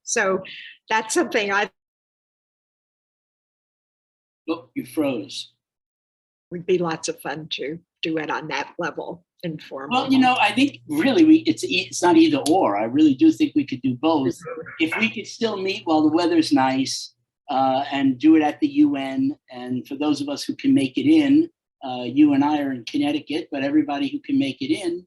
So that's something Oh, you froze. would be lots of fun to do it on that level, informal. Well, you know, I think really it's not either or. I really do think we could do both. If we could still meet while the weather's nice and do it at the UN. And for those of us who can make it in, you and I are in Connecticut, but everybody who can make it in,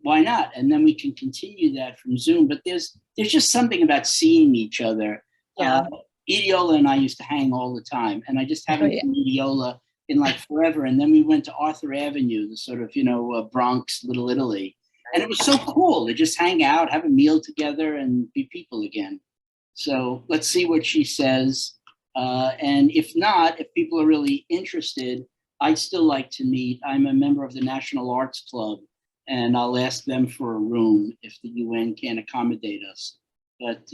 why not? And then we can continue that from Zoom. But there's just something about seeing each other. Yeah. Ediola and I used to hang all the time, and I just haven't seen Ediola in like forever. And then we went to Arthur Avenue, the sort of, you know, Bronx, Little Italy. And it was so cool to just hang out, have a meal together and be people again. So let's see what she says. And if not, if people are really interested, I'd still like to meet. I'm a member of the National Arts Club, and I'll ask them for a room if the UN can't accommodate us. But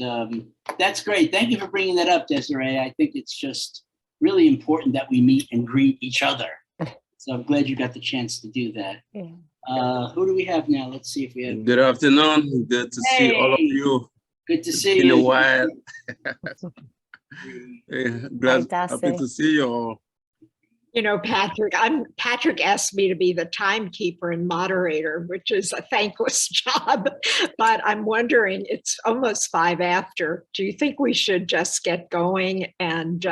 that's great. Thank you for bringing that up, Desiree. I think it's just really important that we meet and greet each other. So I'm glad you got the chance to do that. Who do we have now? Let's see if we have. Good afternoon. Good to see all of you. Good to see you. In a while. Happy to see you all. You know, Patrick asked me to be the timekeeper and moderator, which is a thankless job, but I'm wondering, it's almost 5 after. Do you think we should just get going? And,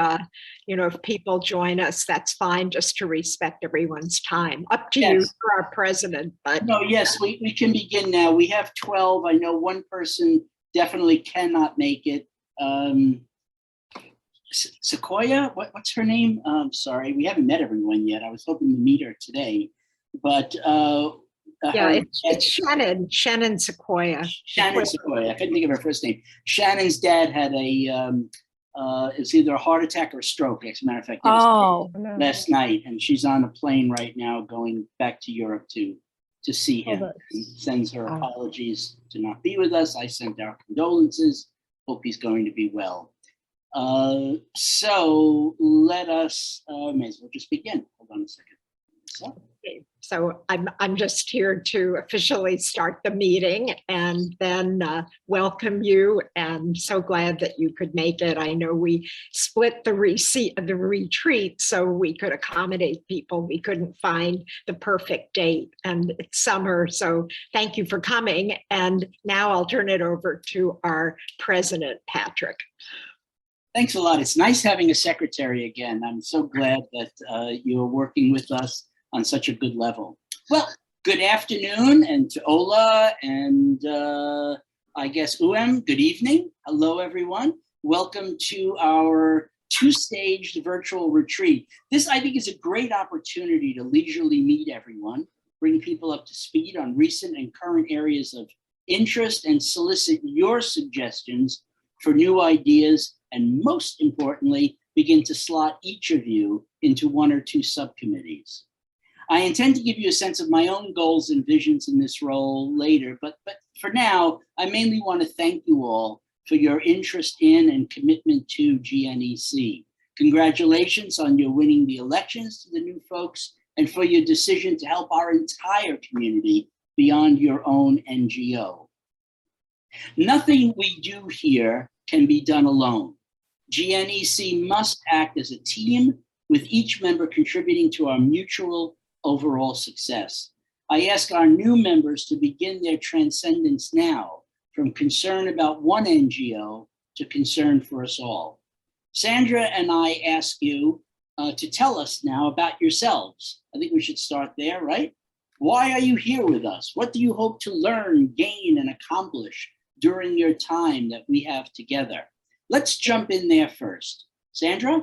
you know, if people join us, that's fine, just to respect everyone's time. Up to you for our president, but. No, yes, we can begin now. We have 12. I know one person definitely cannot make it. Sequoia, what's her name? Sorry, we haven't met everyone yet. I was hoping to meet her today, but yeah, it's Shannon Sequoia. Shannon Sequoia. I couldn't think of her first name. Shannon's dad had a it's either a heart attack or a stroke. As a matter of fact, last night, and she's on a plane right now going back to Europe to see him. He sends her apologies to not be with us. I sent our condolences. Hope he's going to be well. So let us, may as well just begin. Hold on a second. So I'm just here to officially start the meeting and then welcome you, and so glad that you could make it. I know we split the retreat so we could accommodate people. We couldn't find the perfect date, and it's summer, so thank you for coming. And now I'll turn it over to our president, Patrick. Thanks a lot. It's nice having a secretary again. I'm so glad that you're working with us on such a good level. Well, good afternoon, and to Ola and I guess good evening. Hello, everyone. Welcome to our 2-staged virtual retreat. This, I think, is a great opportunity to leisurely meet everyone, bring people up to speed on recent and current areas of interest, and solicit your suggestions for new ideas, and most importantly, begin to slot each of you into 1 or 2 subcommittees. I intend to give you a sense of my own goals and visions in this role later, but for now, I mainly want to thank you all for your interest in and commitment to GNEC. Congratulations on your winning the elections to the new folks, and for your decision to help our entire community beyond your own NGO. Nothing we do here can be done alone. GNEC must act as a team, with each member contributing to our mutual overall success. I ask our new members to begin their transcendence now, from concern about one NGO to concern for us all. Sandra and I ask you to tell us now about yourselves. I think we should start there, right? Why are you here with us? What do you hope to learn, gain, and accomplish during your time that we have together? Let's jump in there first. Sandra?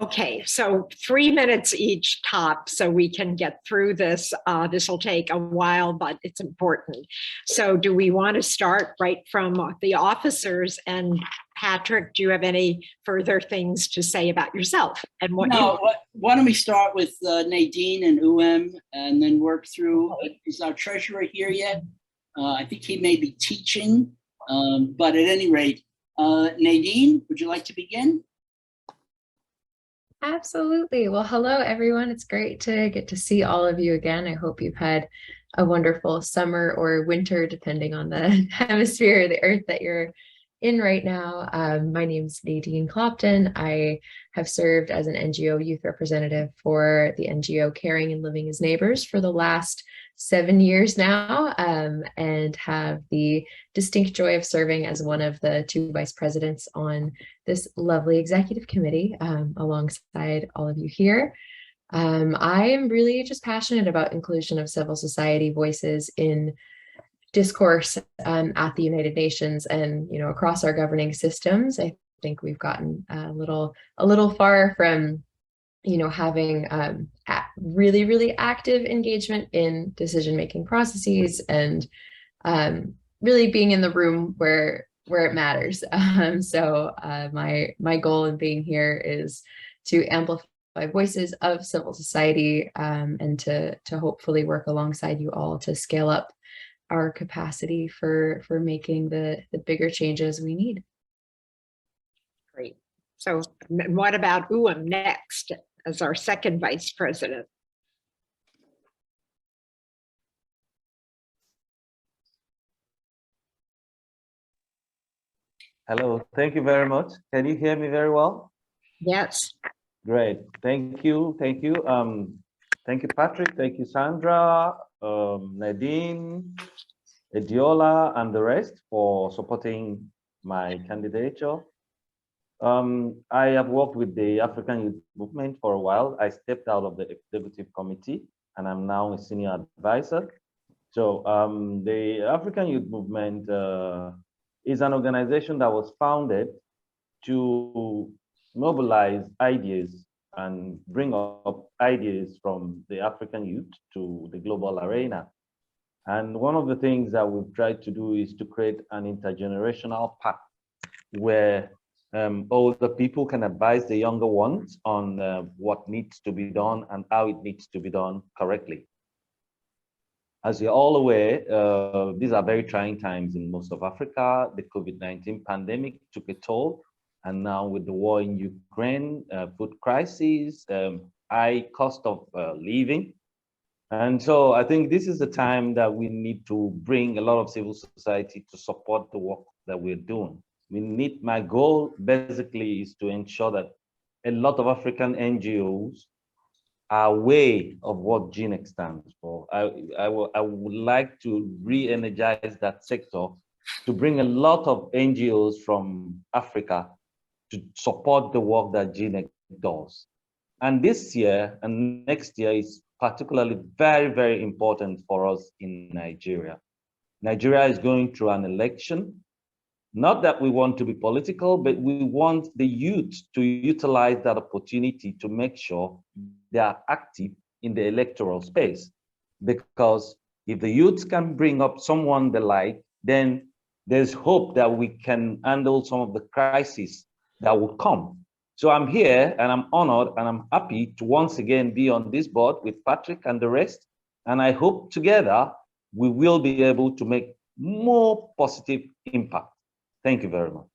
Okay, so 3 minutes each top, so we can get through this. This will take a while, but it's important. So do we want to start right from the officers? And Patrick, do you have any further things to say about yourself? And what? No, why don't we start with Nadine and and then work through, is our treasurer here yet? I think he may be teaching, but at any rate, Nadine, would you like to begin? Absolutely. Well, hello, everyone. It's great to get to see all of you again. I hope you've had a wonderful summer or winter, depending on the hemisphere of the earth that you're in right now. My name's Nadine Clopton. I have served as an NGO youth representative for the NGO Caring and Living as Neighbors for the last 7 years now, and have the distinct joy of serving as one of the 2 vice presidents on this lovely executive committee, alongside all of you here. I am really just passionate about inclusion of civil society voices in discourse at the United Nations and, you know, across our governing systems. I think we've gotten a little far from, you know, having really active engagement in decision-making processes and really being in the room where it matters. So my goal in being here is to amplify voices of civil society, and to hopefully work alongside you all to scale up our capacity for making the bigger changes we need. Great. So what about next as our second vice president? Hello, thank you very much. Can you hear me very well? Yes. Great, thank you. Thank you, Patrick. Thank you, Sandra, Nadine, Ediola, and the rest for supporting my candidature. I have worked with the African Youth Movement for a while. I stepped out of the executive committee and I'm now a senior advisor. So the African Youth Movement is an organization that was founded to mobilize ideas and bring up ideas from the African youth to the global arena. And one of the things that we've tried to do is to create an intergenerational path where older people can advise the younger ones on what needs to be done and how it needs to be done correctly. As you're all aware, these are very trying times in most of Africa. The COVID-19 pandemic took a toll. And now with the war in Ukraine, food crisis, high cost of living. And so I think this is the time that we need to bring a lot of civil society to support the work that we're doing. My goal basically is to ensure that a lot of African NGOs are aware of what GNEC stands for. I would like to re-energize that sector to bring a lot of NGOs from Africa to support the work that GNEC does. And this year and next year is particularly very important for us in Nigeria. Nigeria is going through an election. Not that we want to be political, but we want the youth to utilize that opportunity to make sure they are active in the electoral space. Because if the youth can bring up someone they like, then there's hope that we can handle some of the crises that will come. So I'm here and I'm honored and I'm happy to once again be on this board with Patrick and the rest. And I hope together we will be able to make more positive impact. Thank you very much.